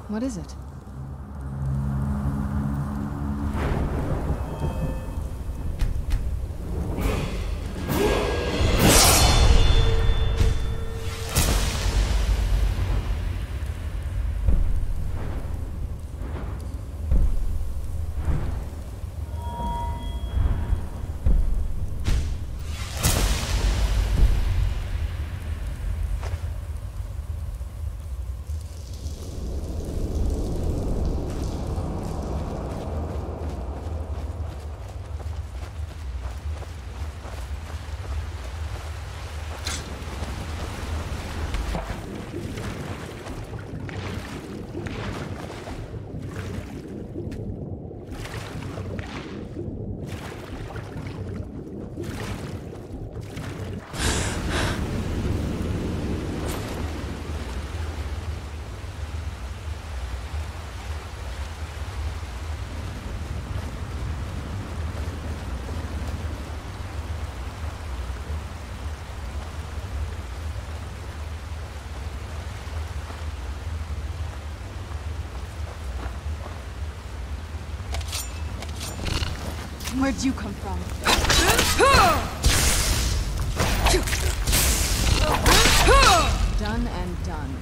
What is it? Where'd you come from? Done and done.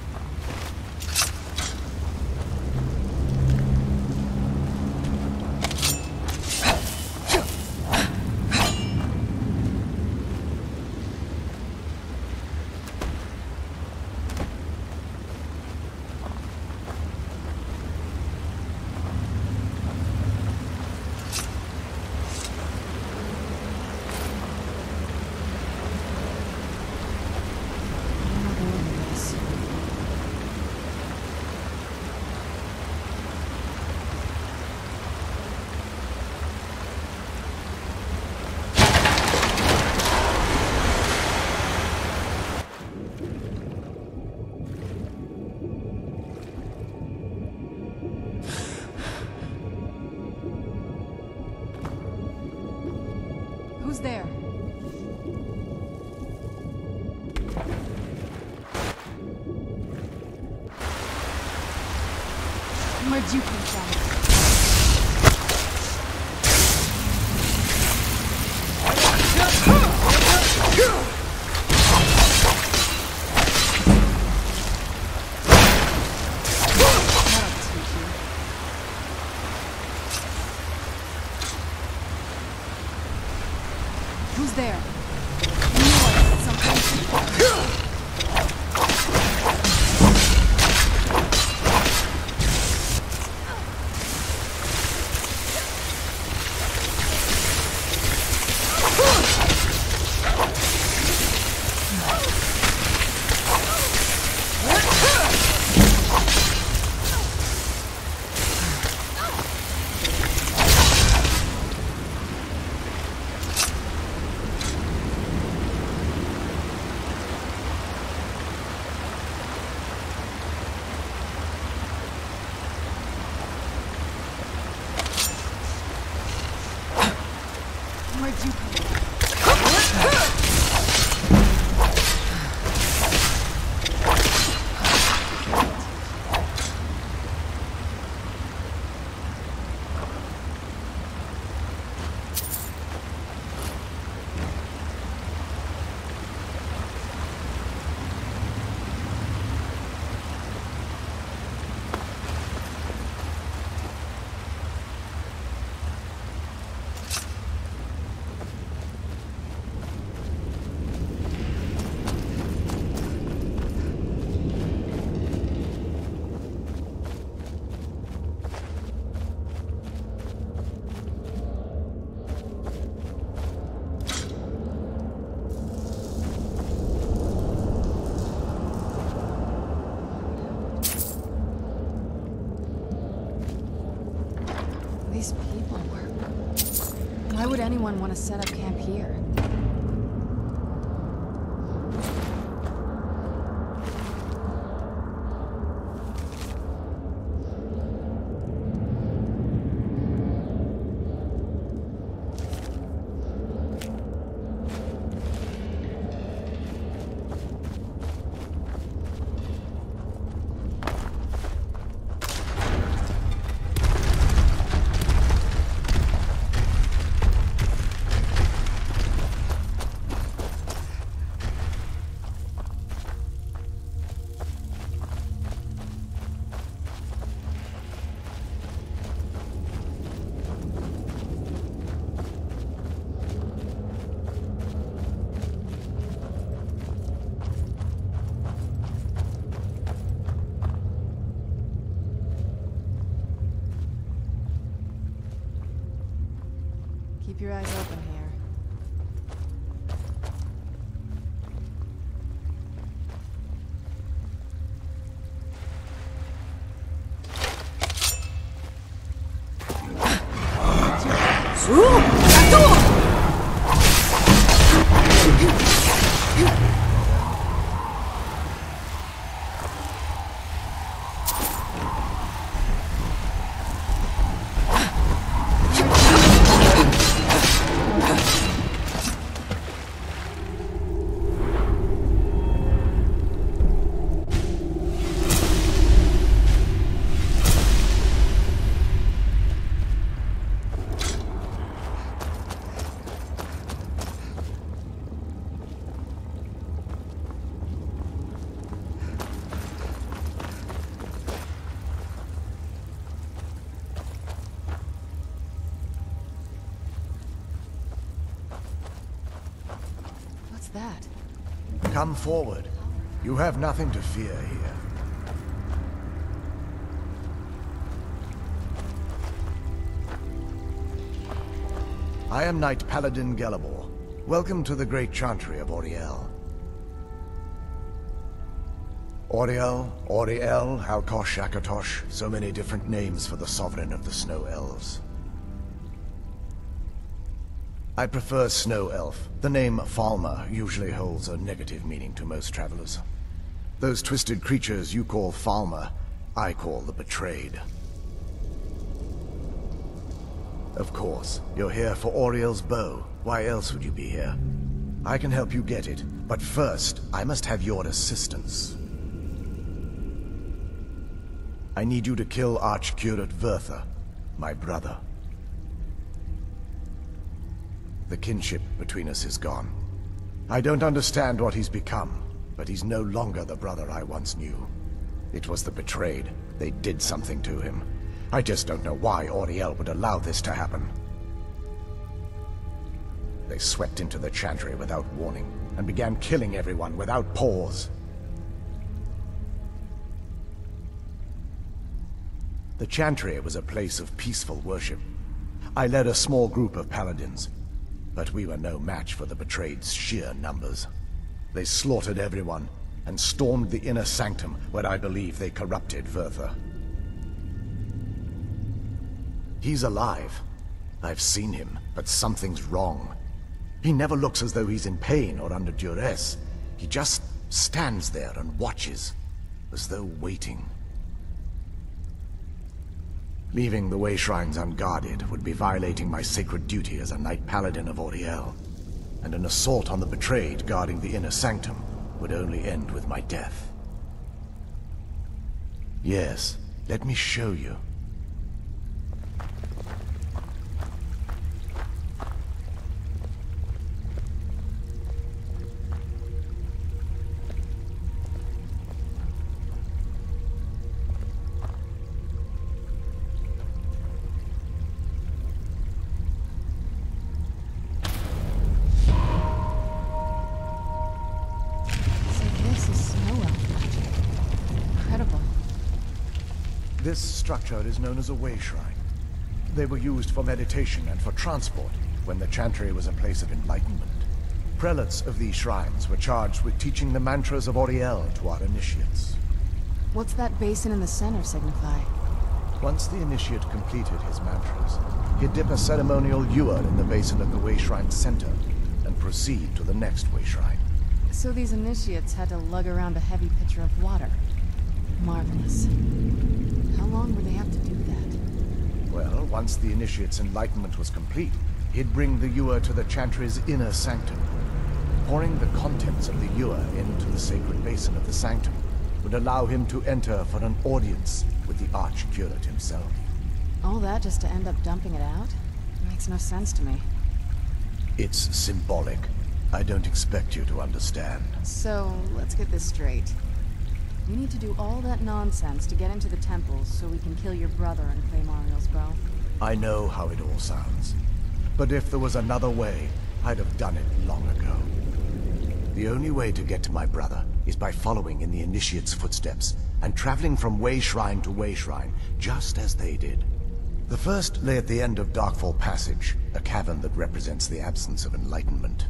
Who's there? Where'd you come from? Who's there? You knew I said something. Where'd you come from? These people were... Why would anyone want to set up camp here? What's that? Come forward. You have nothing to fear here. I am Knight-Paladin Gelebor. Welcome to the great chantry of Auriel. Auriel, Alkosh, Akatosh, so many different names for the sovereign of the Snow Elves. I prefer Snow Elf. The name Falmer usually holds a negative meaning to most travelers. Those twisted creatures you call Falmer, I call the Betrayed. Of course, you're here for Auriel's bow. Why else would you be here? I can help you get it, but first, I must have your assistance. I need you to kill Arch-Curate Vyrthur, my brother. The kinship between us is gone. I don't understand what he's become, but he's no longer the brother I once knew. It was the Betrayed. They did something to him. I just don't know why Auriel would allow this to happen. They swept into the chantry without warning, and began killing everyone without pause. The chantry was a place of peaceful worship. I led a small group of paladins, but we were no match for the Betrayed's sheer numbers. They slaughtered everyone, and stormed the inner sanctum where I believe they corrupted Vyrthur. He's alive. I've seen him, but something's wrong. He never looks as though he's in pain or under duress. He just stands there and watches, as though waiting. Leaving the Wayshrines unguarded would be violating my sacred duty as a Knight-Paladin of Auriel, and an assault on the Betrayed guarding the inner sanctum would only end with my death. Yes, let me show you. This structure is known as a Wayshrine. They were used for meditation and for transport when the chantry was a place of enlightenment. Prelates of these shrines were charged with teaching the mantras of Auriel to our initiates. What's that basin in the center signify? Once the initiate completed his mantras, he'd dip a ceremonial ewer in the basin of the Wayshrine's center and proceed to the next Wayshrine. So these initiates had to lug around a heavy pitcher of water. Marvelous. How long would they have to do that? Well, once the initiate's enlightenment was complete, he'd bring the ewer to the chantry's inner sanctum. Pouring the contents of the ewer into the sacred basin of the sanctum would allow him to enter for an audience with the Arch-Curate himself. All that just to end up dumping it out? It makes no sense to me. It's symbolic. I don't expect you to understand. So, let's get this straight. We need to do all that nonsense to get into the temples so we can kill your brother and claim Auriel's bow. I know how it all sounds. But if there was another way, I'd have done it long ago. The only way to get to my brother is by following in the initiate's footsteps and traveling from Wayshrine to Wayshrine, just as they did. The first lay at the end of Darkfall Passage, a cavern that represents the absence of enlightenment.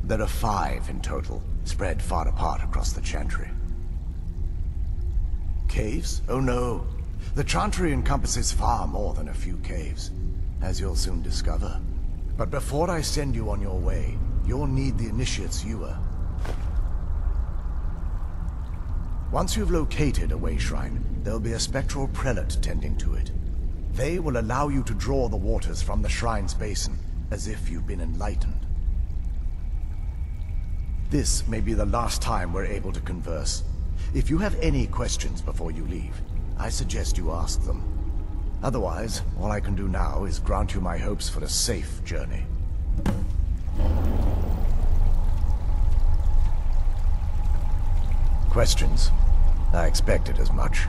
There are 5 in total, spread far apart across the chantry. Caves? Oh no. The chantry encompasses far more than a few caves, as you'll soon discover. But before I send you on your way, you'll need the initiate's ewer. Once you've located a Wayshrine, there'll be a spectral prelate tending to it. They will allow you to draw the waters from the shrine's basin, as if you've been enlightened. This may be the last time we're able to converse. If you have any questions before you leave, I suggest you ask them. Otherwise, all I can do now is grant you my hopes for a safe journey. Questions? I expected as much.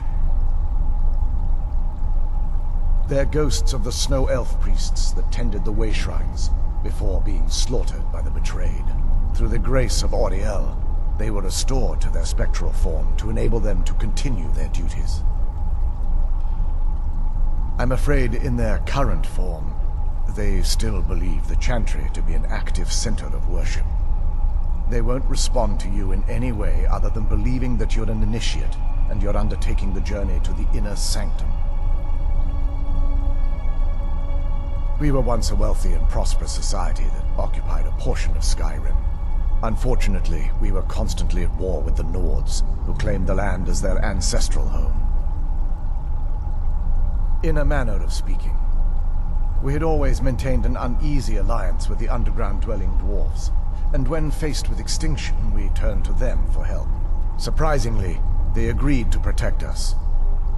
They're ghosts of the snow elf priests that tended the Wayshrines before being slaughtered by the betrayed. Through the grace of Auriel, they were restored to their spectral form to enable them to continue their duties. I'm afraid in their current form, they still believe the Chantry to be an active center of worship. They won't respond to you in any way other than believing that you're an initiate and you're undertaking the journey to the inner Sanctum. We were once a wealthy and prosperous society that occupied a portion of Skyrim. Unfortunately, we were constantly at war with the Nords, who claimed the land as their ancestral home. In a manner of speaking, we had always maintained an uneasy alliance with the underground-dwelling dwarves, and when faced with extinction, we turned to them for help. Surprisingly, they agreed to protect us,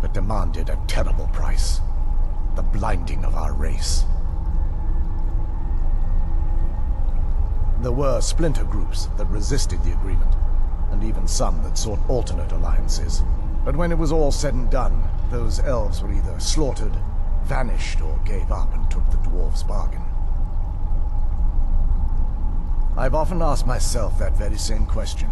but demanded a terrible price: the blinding of our race. There were splinter groups that resisted the agreement, and even some that sought alternate alliances. But when it was all said and done, those elves were either slaughtered, vanished, or gave up and took the dwarves' bargain. I've often asked myself that very same question.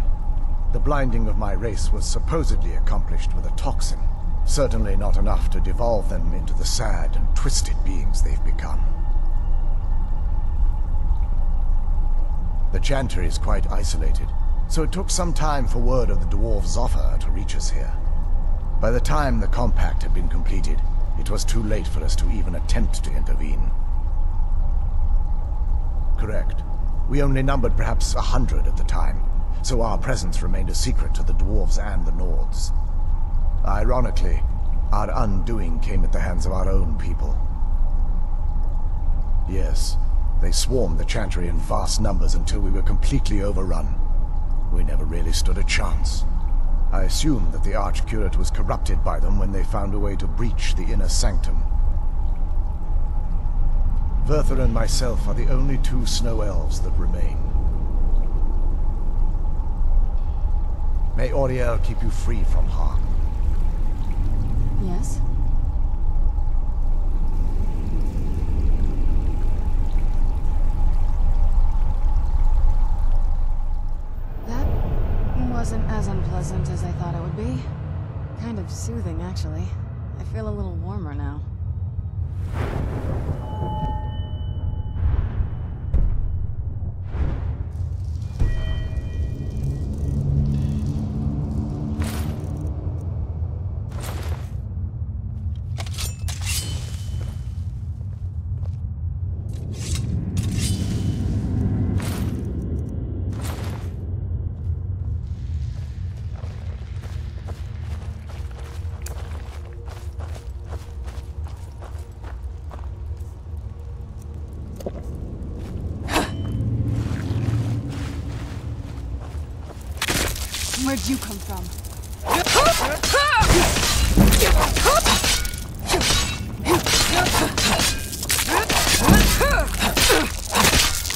The blinding of my race was supposedly accomplished with a toxin, certainly not enough to devolve them into the sad and twisted beings they've become. The Chantry is quite isolated, so it took some time for word of the dwarves' offer to reach us here. By the time the compact had been completed, it was too late for us to even attempt to intervene. Correct. We only numbered perhaps 100 at the time, so our presence remained a secret to the dwarves and the Nords. Ironically, our undoing came at the hands of our own people. Yes, they swarmed the Chantry in vast numbers until we were completely overrun. We never really stood a chance. I assume that the Arch-Curate was corrupted by them when they found a way to breach the inner Sanctum. Vyrthur and myself are the only two snow elves that remain. May Auriel keep you free from harm. Yes? That wasn't as unpleasant as I thought it would be. Kind of soothing, actually. I feel a little warmer now. Where'd you come from?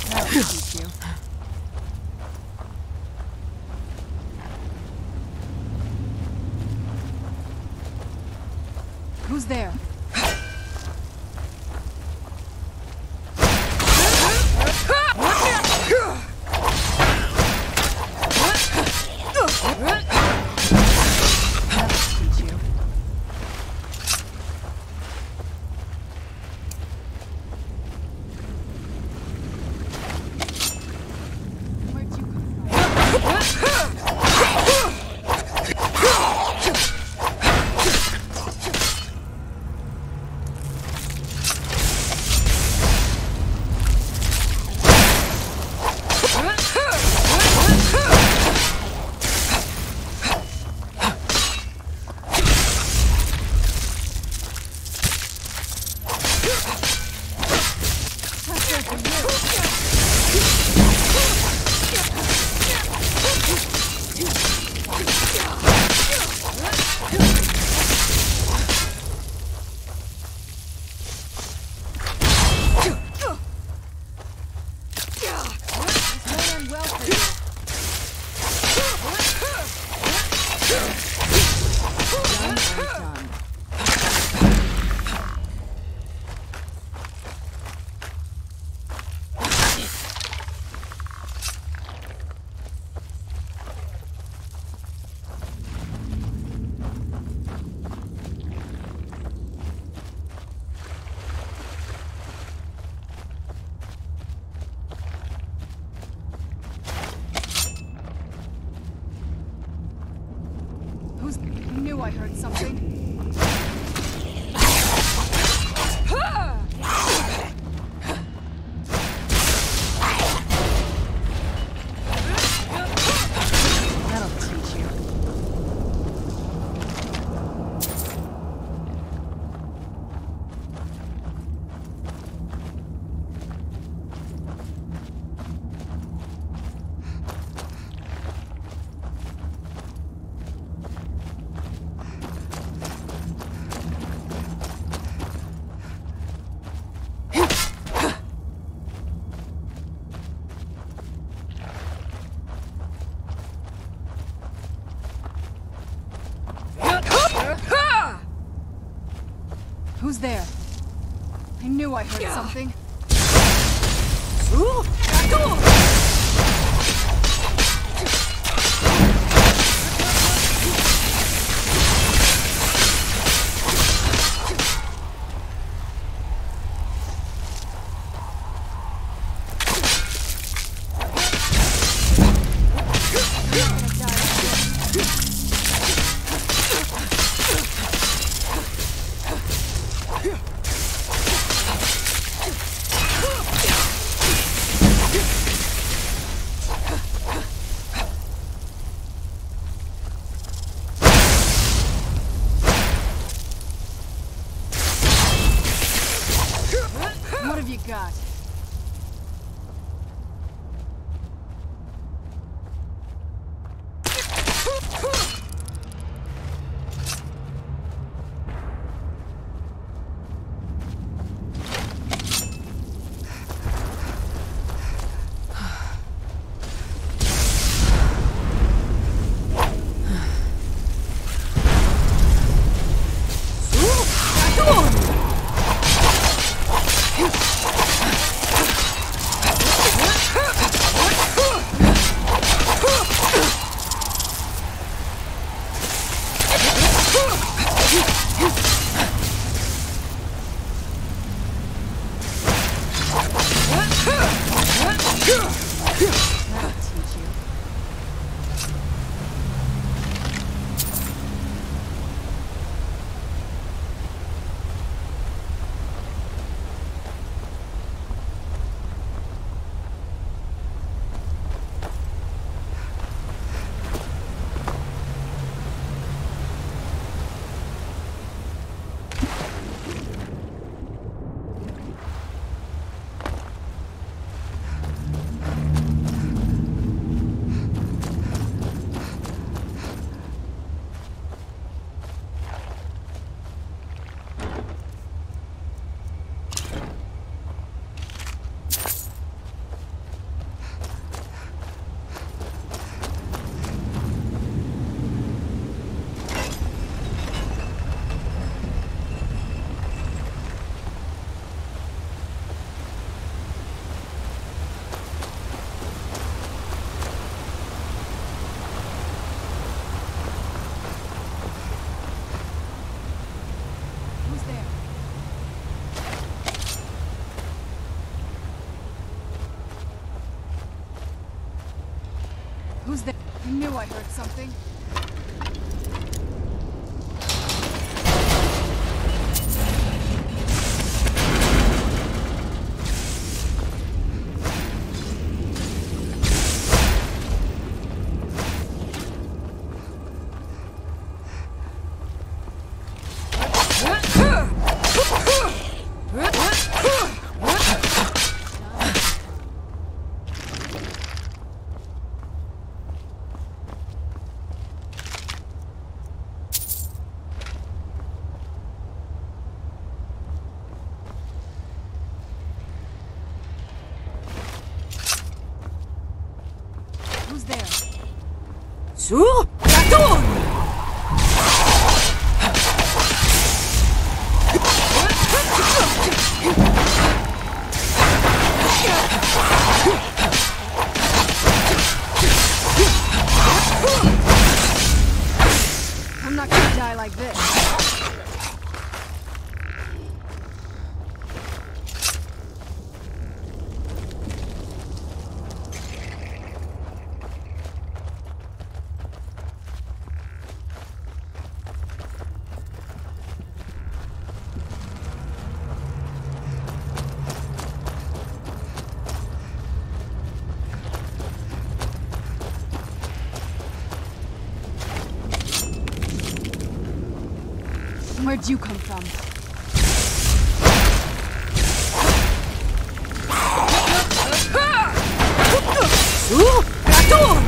That'll teach you. Who's there? heard something. That'll teach you. Who's there? I knew I heard something. What have you got? Who's there? I knew I heard something. Sur Breton! I'm not gonna die like this. Where'd you come from? Breton!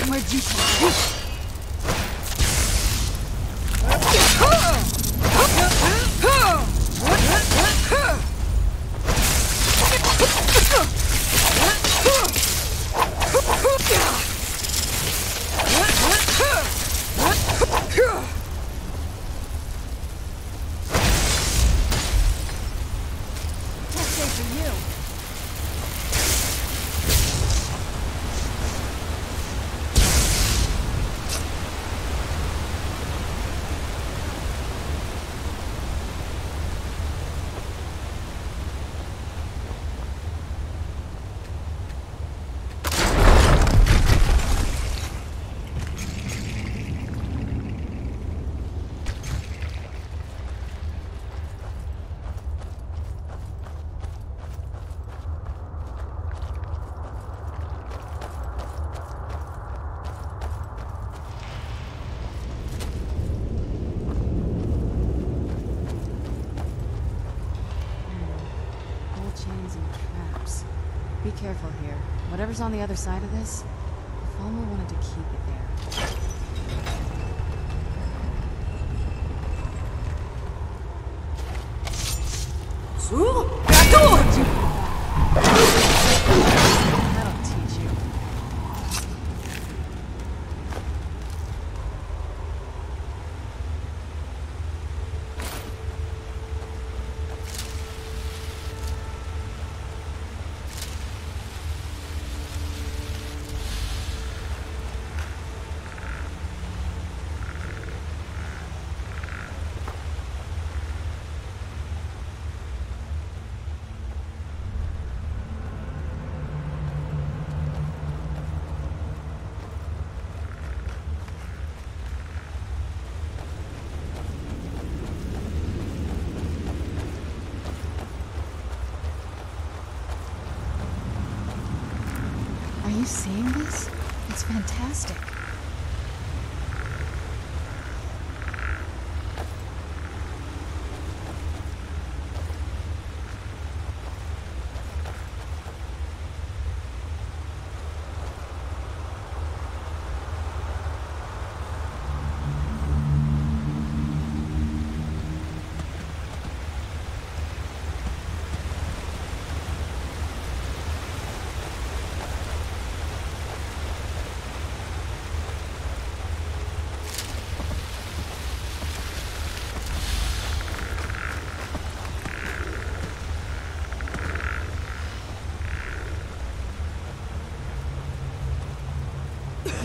Where'd you come from? Be careful here. Whatever's on the other side of this, Falmer wanted to keep it there. That'll teach you. Are you seeing this? It's fantastic.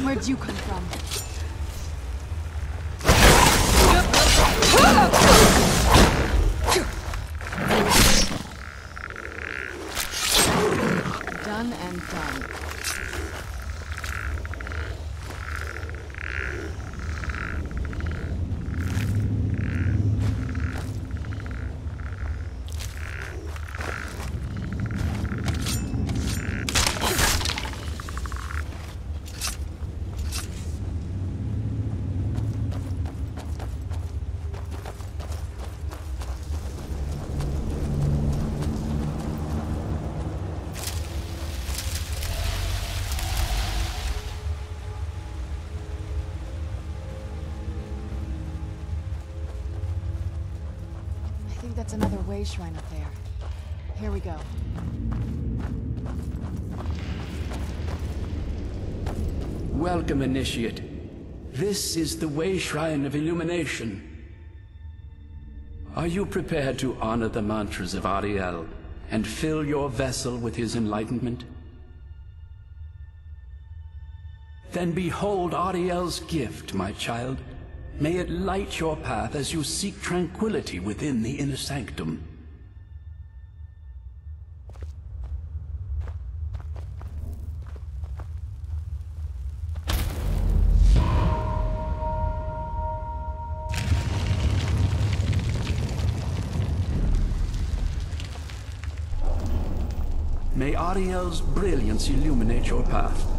Where'd you come from? Done and done. think that's another Wayshrine up there. Here we go. Welcome, Initiate. This is the Wayshrine of Illumination. Are you prepared to honor the mantras of Auriel and fill your vessel with his enlightenment? Then behold Auriel's gift, my child. May it light your path as you seek tranquility within the inner sanctum. May Auriel's brilliance illuminate your path.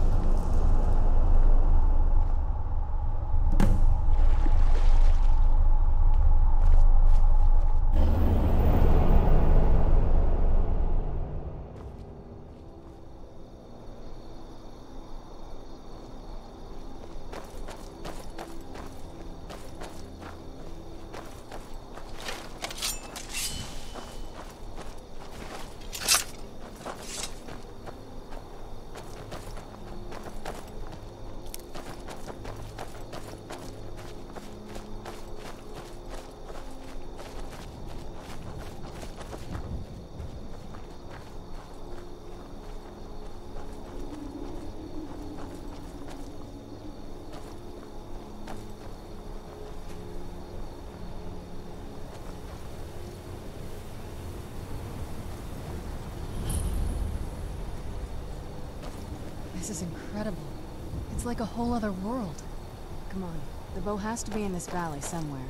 This is incredible. It's like a whole other world. Come on, the bow has to be in this valley somewhere.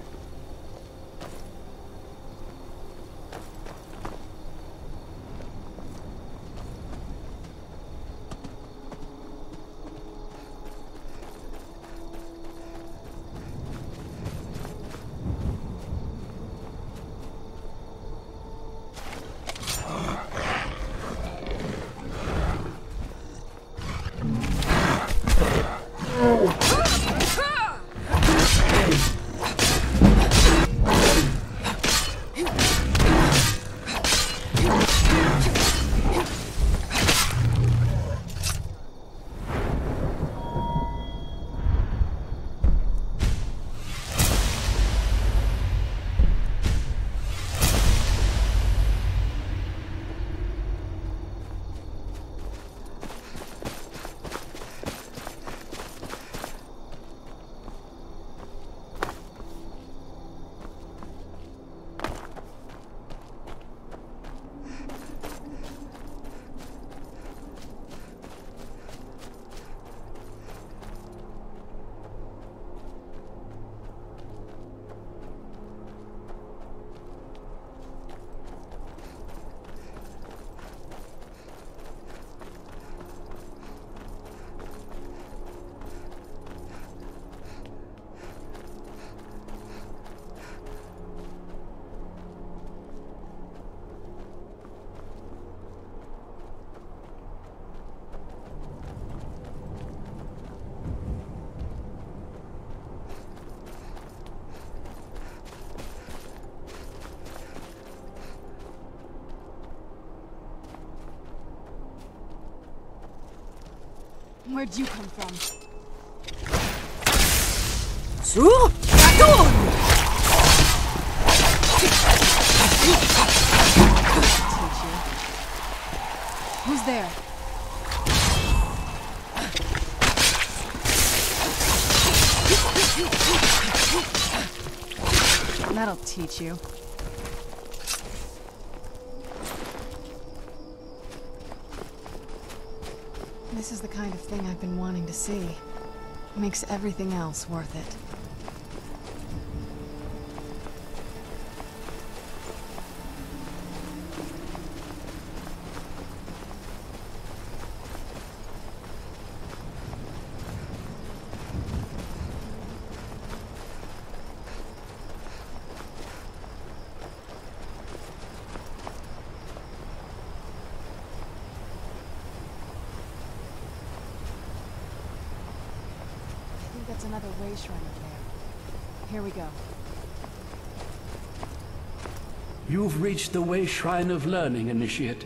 Where'd you come from? Forgotten! Who's there? That'll teach you. This is the kind of thing I've been wanting to see. Makes everything else worth it. That's another Wayshrine up there. Here we go. You've reached the Wayshrine of Learning, Initiate.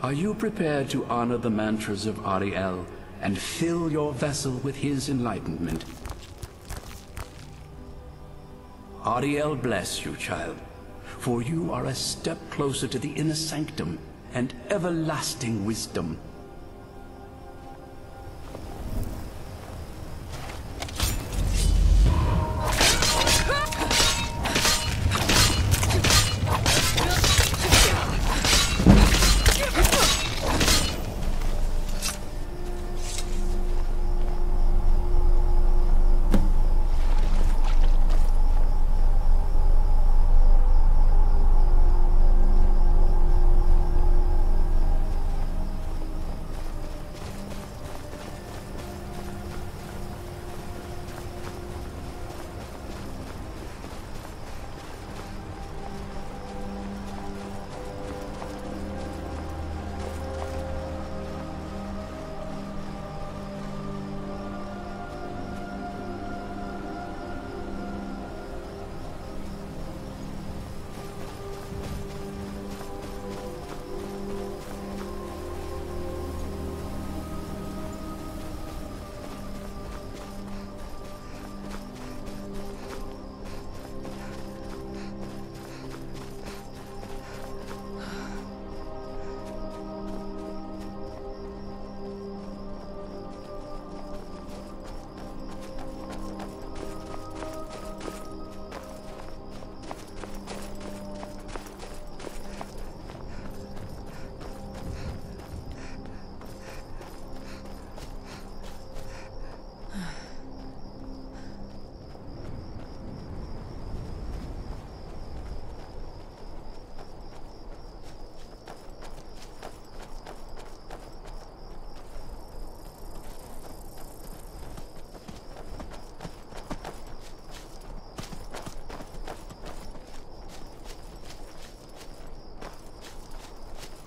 Are you prepared to honor the mantras of Auriel and fill your vessel with his enlightenment? Auriel bless you, child, for you are a step closer to the inner sanctum and everlasting wisdom.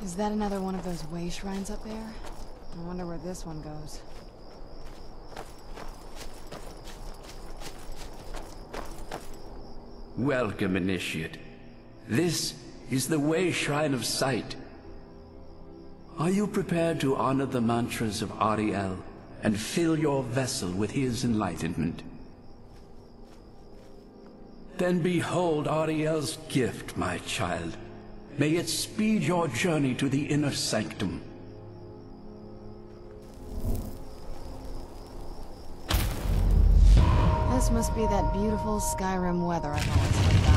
Is that another one of those way shrines up there? I wonder where this one goes. Welcome, Initiate. This is the Wayshrine of Sight. Are you prepared to honor the mantras of Auriel and fill your vessel with his enlightenment? Then behold Auriel's gift, my child. May it speed your journey to the inner sanctum. This must be that beautiful Skyrim weather I've always heard about.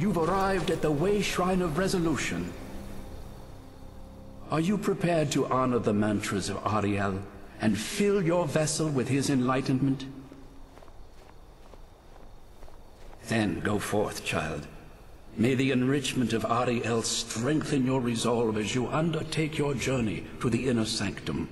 You've arrived at the Wayshrine of Resolution. Are you prepared to honor the mantras of Auriel and fill your vessel with his enlightenment? Then go forth, child. May the enrichment of Auriel strengthen your resolve as you undertake your journey to the inner sanctum.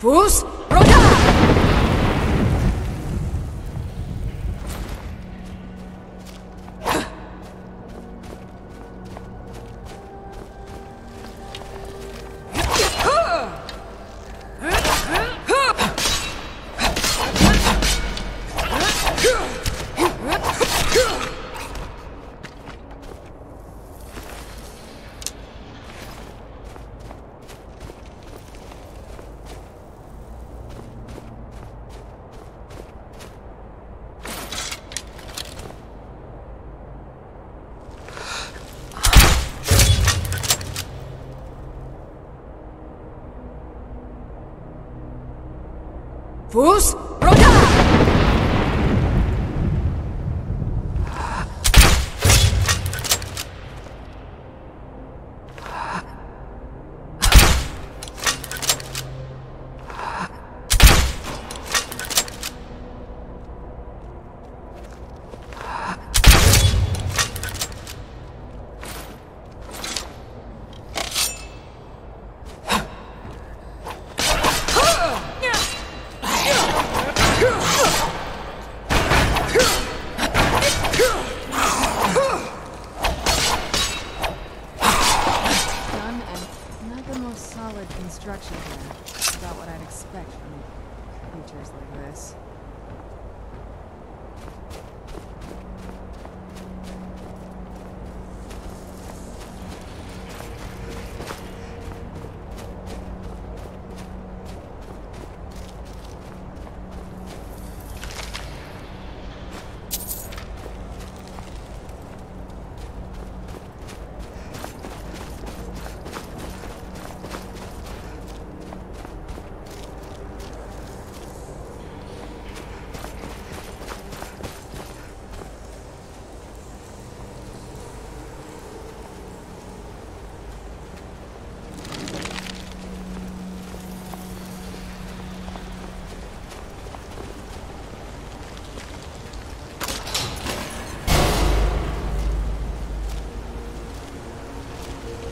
Fus Roda! Fus Roda! Construction here. That's about what I'd expect from creatures like this.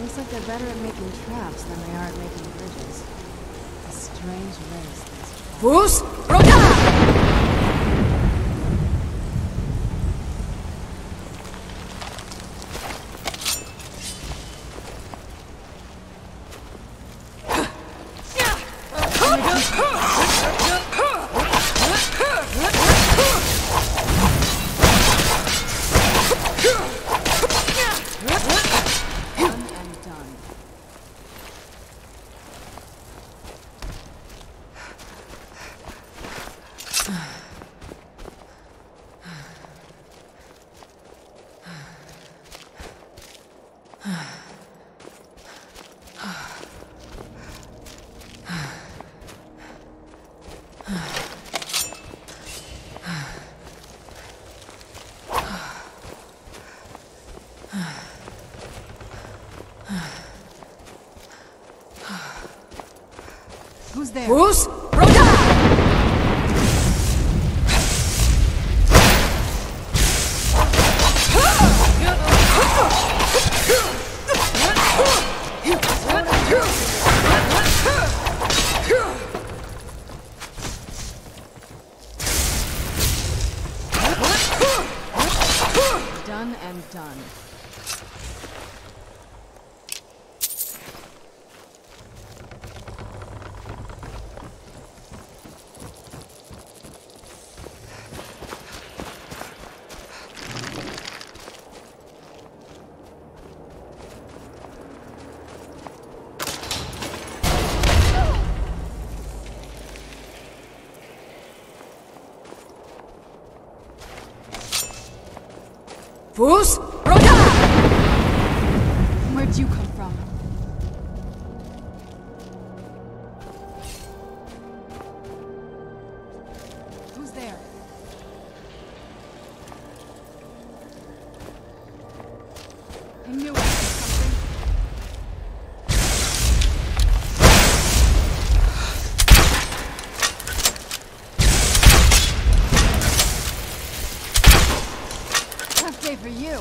Looks like they're better at making traps than they are at making bridges. A strange race, these trolls. Fus Roda! Who's there? Fus Roda! Done and done. Fus Roda! Where'd you come from? Who's there? I knew it was something. Tough day for you.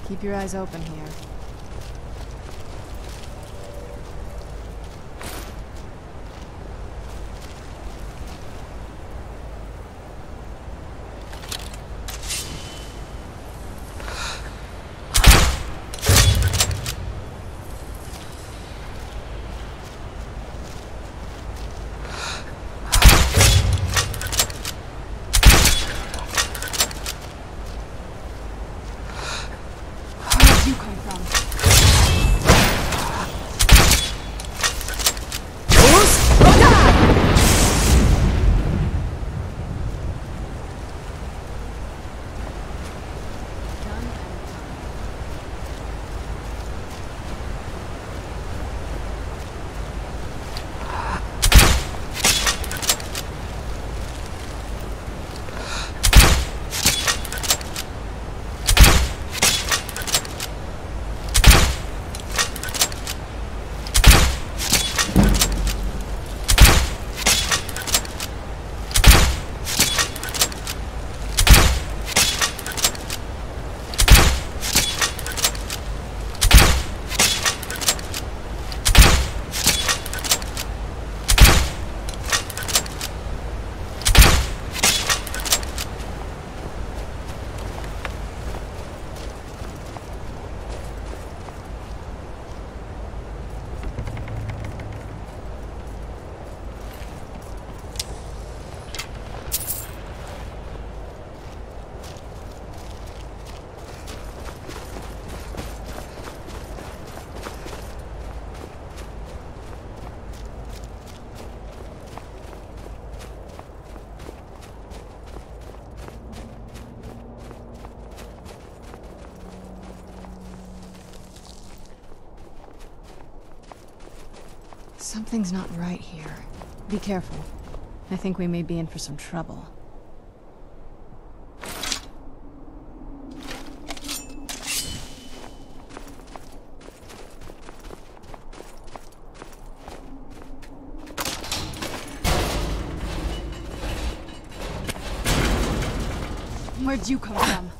Keep your eyes open here. Something's not right here. Be careful. I think we may be in for some trouble. Where'd you come from?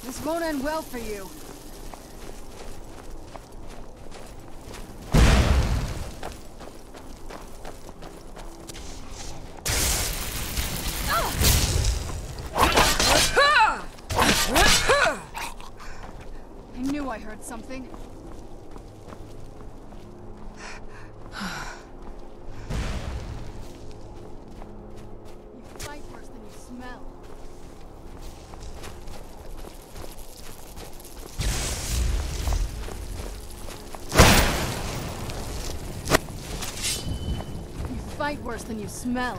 This won't end well for you. I knew I heard something. You fight worse than you smell. You fight worse than you smell.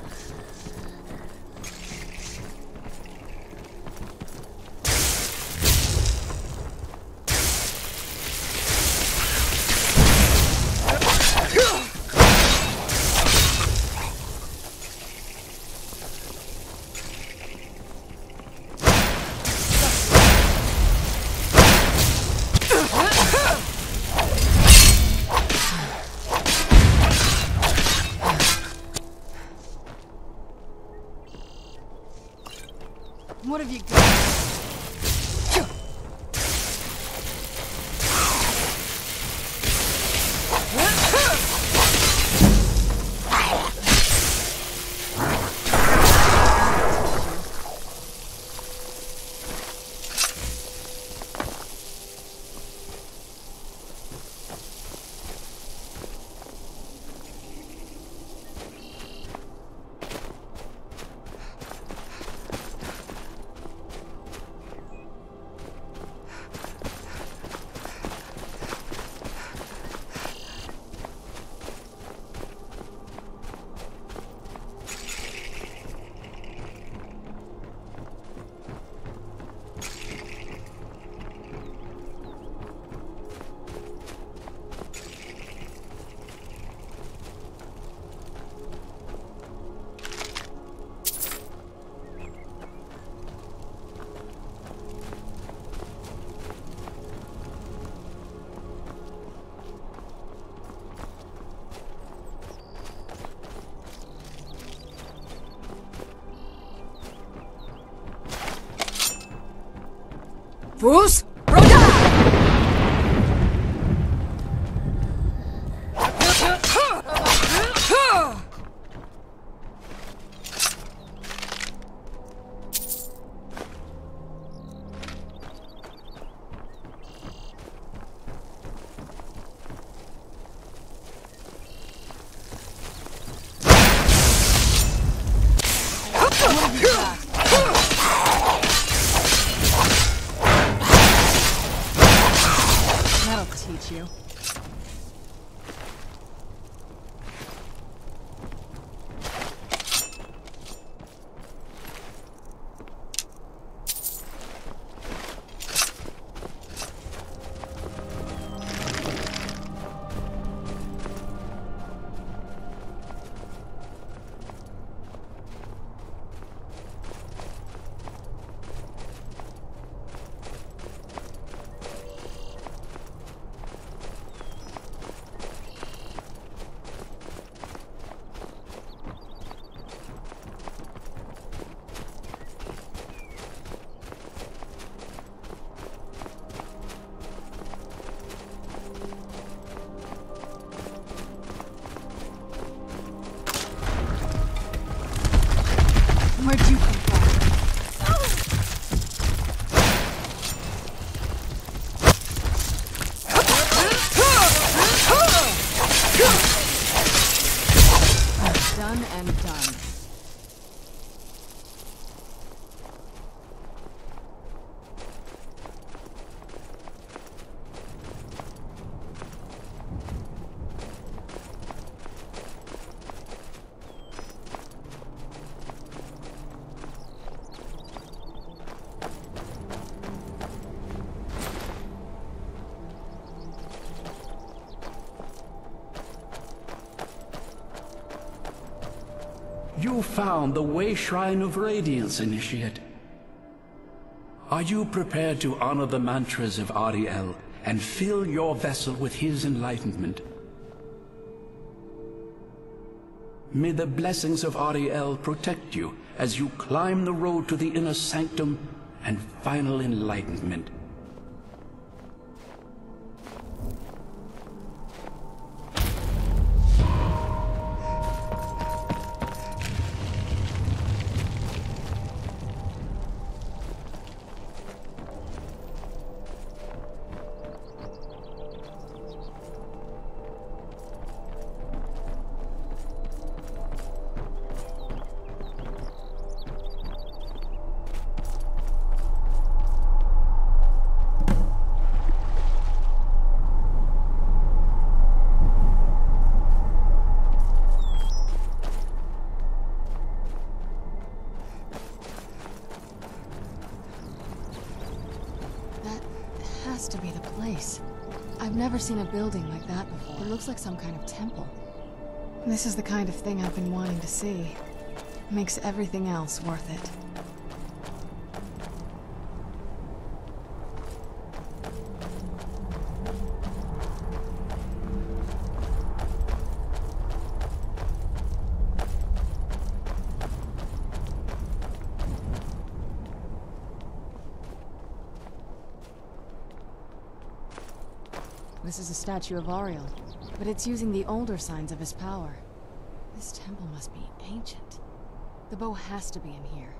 What have you got? Fus Roda! That'll teach you. Where'd you come from? Done and done. You found the Wayshrine of Radiance, Initiate. Are you prepared to honor the mantras of Auriel and fill your vessel with his enlightenment? May the blessings of Auriel protect you as you climb the road to the inner sanctum and final enlightenment. Has to be the place. I've never seen a building like that before. It looks like some kind of temple. This is the kind of thing I've been wanting to see. Makes everything else worth it. This is a statue of Auriel, but it's using the older signs of his power. This temple must be ancient. The bow has to be in here.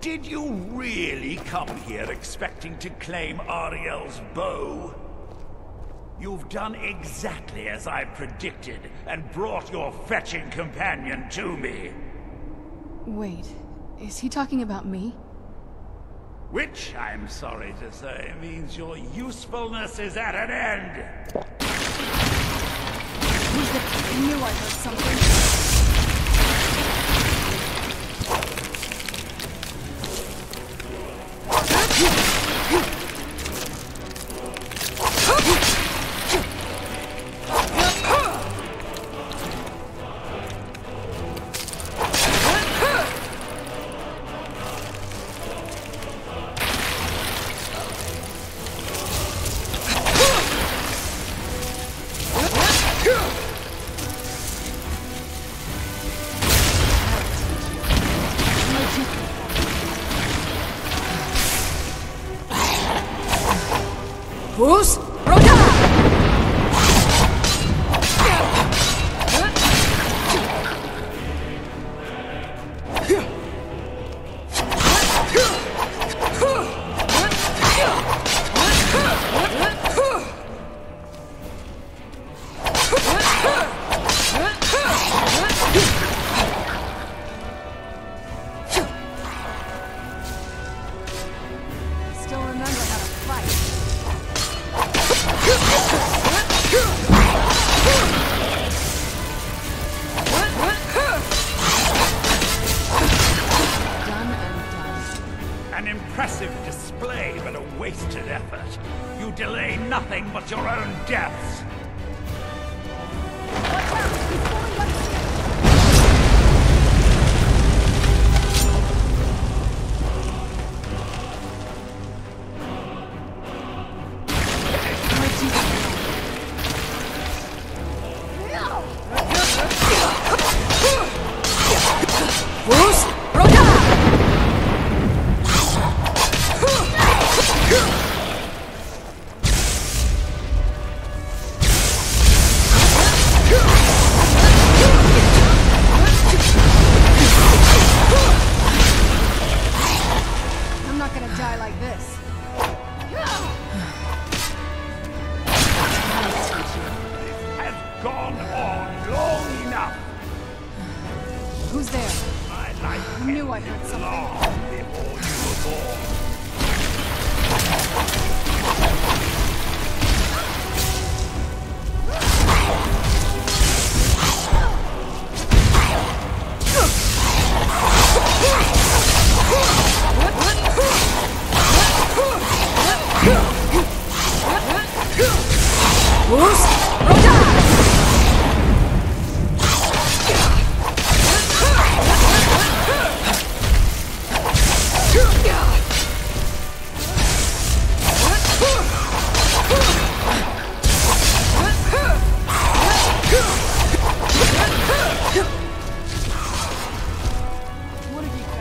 Did you really come here expecting to claim Auriel's bow? You've done exactly as I predicted, and brought your fetching companion to me. Wait, is he talking about me? Which, I'm sorry to say, means your usefulness is at an end. I knew I heard something. Who's Roda? Still remember how to fight. An impressive display, but a wasted effort. You delay nothing but your own deaths. Who's Roda? I'm not gonna die like this. Has gone on long enough. Who's there? My life I knew I heard something. long before you were born. Who's Roda? What have you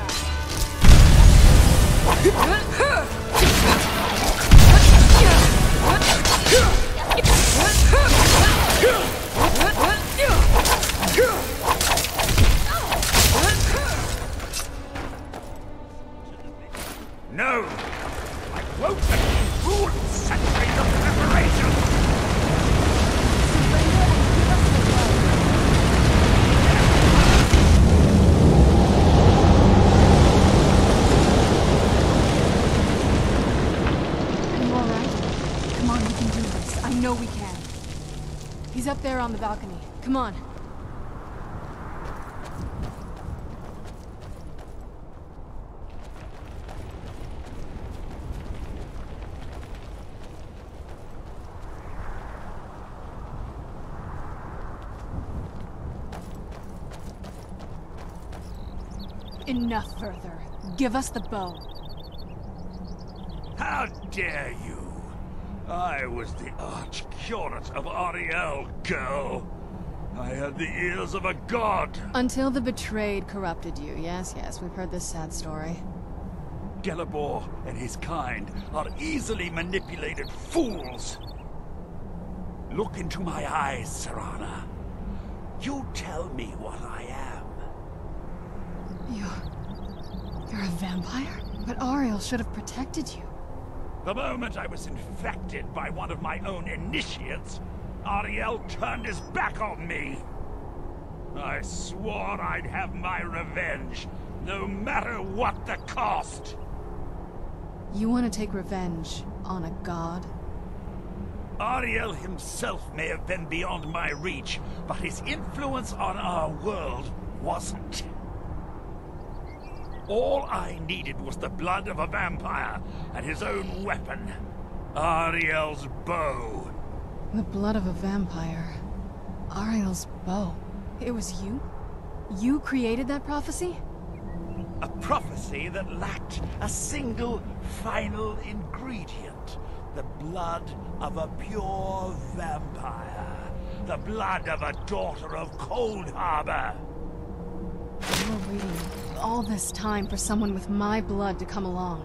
No! I won't let you ruin centuries of preparation! Are you alright? Come on, we can do this. I know we can. He's up there on the balcony. Come on. Enough, Vyrthur. Give us the bow. How dare you! I was the Arch-Curate of Auriel, girl! I had the ears of a god! Until the betrayed corrupted you. Yes, we've heard this sad story. Gelebor and his kind are easily manipulated fools! Look into my eyes, Serana. You tell me what I am. You're a vampire? But Auriel should have protected you. The moment I was infected by one of my own initiates, Auriel turned his back on me. I swore I'd have my revenge, no matter what the cost. You want to take revenge on a god? Auriel himself may have been beyond my reach, but his influence on our world wasn't. All I needed was the blood of a vampire and his own weapon, Auriel's bow. The blood of a vampire. Auriel's bow. It was you? You created that prophecy? A prophecy that lacked a single final ingredient. The blood of a pure vampire. The blood of a daughter of Cold Harbor. You were waiting all this time for someone with my blood to come along.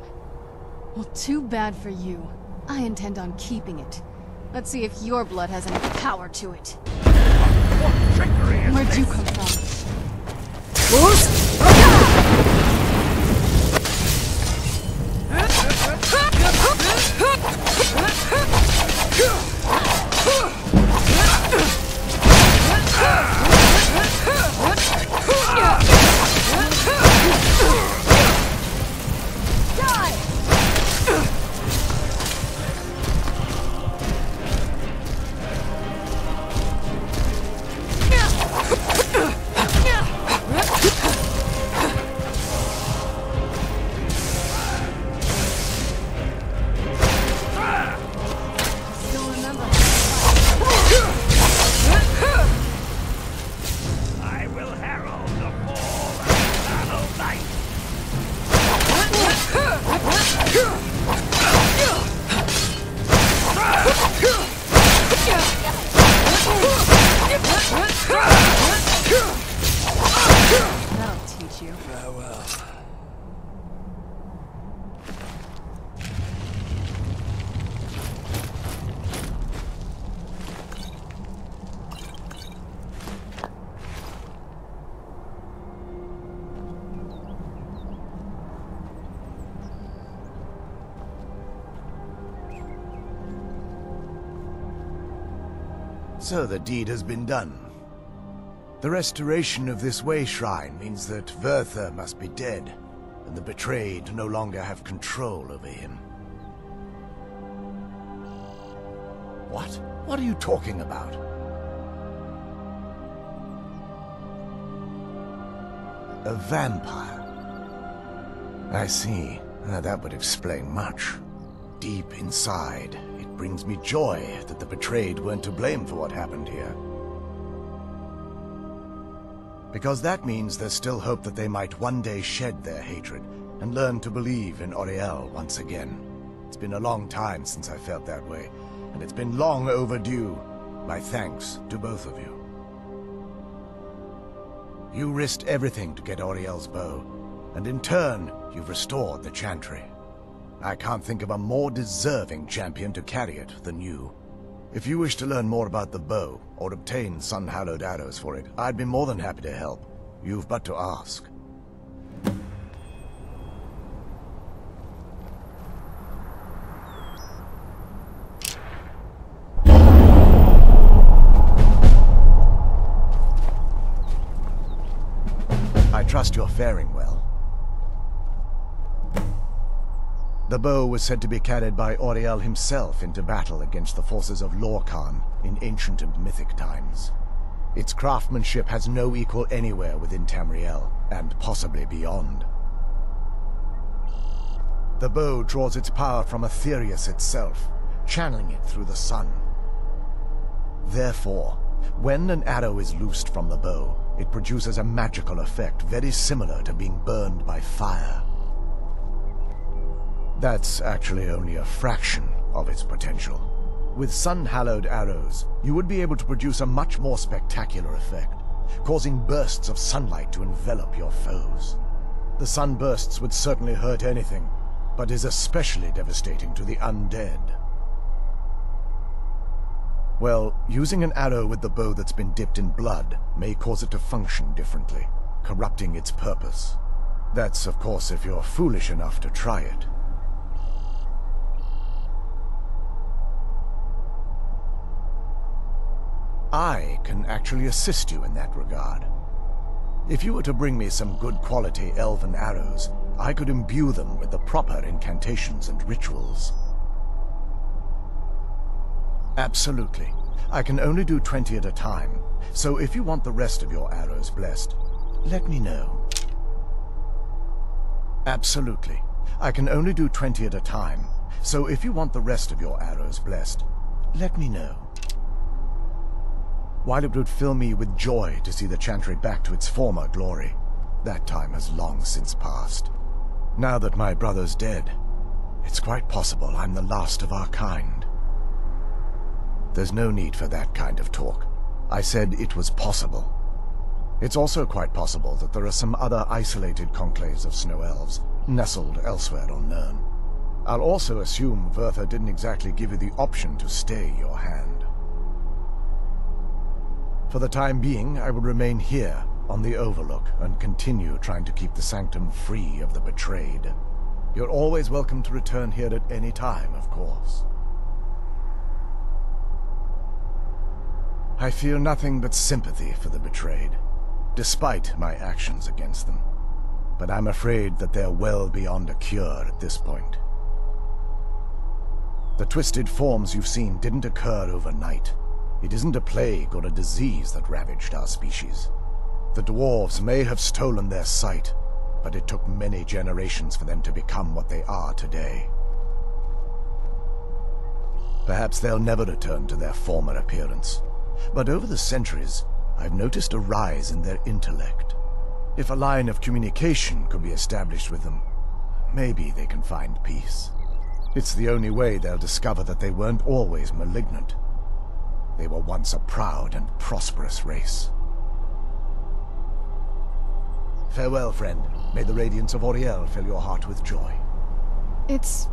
Well, too bad for you. I intend on keeping it. Let's see if your blood has any power to it. What trickery is Where'd this? you come from? So the deed has been done. The restoration of this Wayshrine means that Vyrthur must be dead, and the betrayed no longer have control over him. What? What are you talking about? A vampire. I see. That would explain much. Deep inside, it brings me joy that the betrayed weren't to blame for what happened here. Because that means there's still hope that they might one day shed their hatred and learn to believe in Auriel once again. It's been a long time since I felt that way, and it's been long overdue. My thanks to both of you. You risked everything to get Auriel's bow, and in turn, you've restored the Chantry. I can't think of a more deserving champion to carry it than you. If you wish to learn more about the bow, or obtain sun-hallowed arrows for it, I'd be more than happy to help. You've but to ask. I trust you're faring well. The bow was said to be carried by Auriel himself into battle against the forces of Lorcan in ancient and mythic times. Its craftsmanship has no equal anywhere within Tamriel, and possibly beyond. The bow draws its power from Aetherius itself, channeling it through the sun. Therefore, when an arrow is loosed from the bow, it produces a magical effect very similar to being burned by fire. That's actually only a fraction of its potential. With sun-hallowed arrows, you would be able to produce a much more spectacular effect, causing bursts of sunlight to envelop your foes. The sunbursts would certainly hurt anything, but is especially devastating to the undead. Well, using an arrow with the bow that's been dipped in blood may cause it to function differently, corrupting its purpose. That's, of course, if you're foolish enough to try it. I can actually assist you in that regard. If you were to bring me some good quality elven arrows, I could imbue them with the proper incantations and rituals. Absolutely. I can only do 20 at a time, so if you want the rest of your arrows blessed, let me know. Absolutely. I can only do 20 at a time, so if you want the rest of your arrows blessed, let me know. While it would fill me with joy to see the chantry back to its former glory, that time has long since passed. Now that my brother's dead, it's quite possible I'm the last of our kind. There's no need for that kind of talk. I said it was possible. It's also quite possible that there are some other isolated conclaves of snow elves, nestled elsewhere on Nirn. I'll also assume Vyrthur didn't exactly give you the option to stay your hand. For the time being, I will remain here, on the Overlook, and continue trying to keep the Sanctum free of the betrayed. You're always welcome to return here at any time, of course. I feel nothing but sympathy for the betrayed, despite my actions against them. But I'm afraid that they're well beyond a cure at this point. The twisted forms you've seen didn't occur overnight. It isn't a plague or a disease that ravaged our species. The dwarves may have stolen their sight, but it took many generations for them to become what they are today. Perhaps they'll never return to their former appearance, but over the centuries, I've noticed a rise in their intellect. If a line of communication could be established with them, maybe they can find peace. It's the only way they'll discover that they weren't always malignant. They were once a proud and prosperous race. Farewell, friend. May the radiance of Auriel fill your heart with joy. It's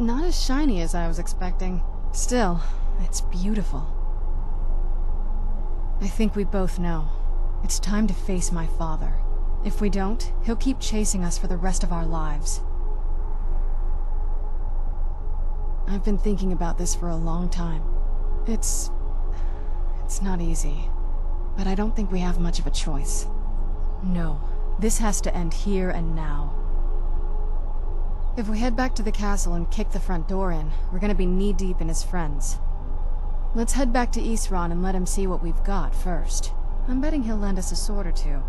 not as shiny as I was expecting. Still, it's beautiful. I think we both know. It's time to face my father. If we don't, he'll keep chasing us for the rest of our lives. I've been thinking about this for a long time. It's not easy, but I don't think we have much of a choice. No, this has to end here and now. If we head back to the castle and kick the front door in, we're gonna be knee-deep in his friends. Let's head back to Isran and let him see what we've got first. I'm betting he'll lend us a sword or two.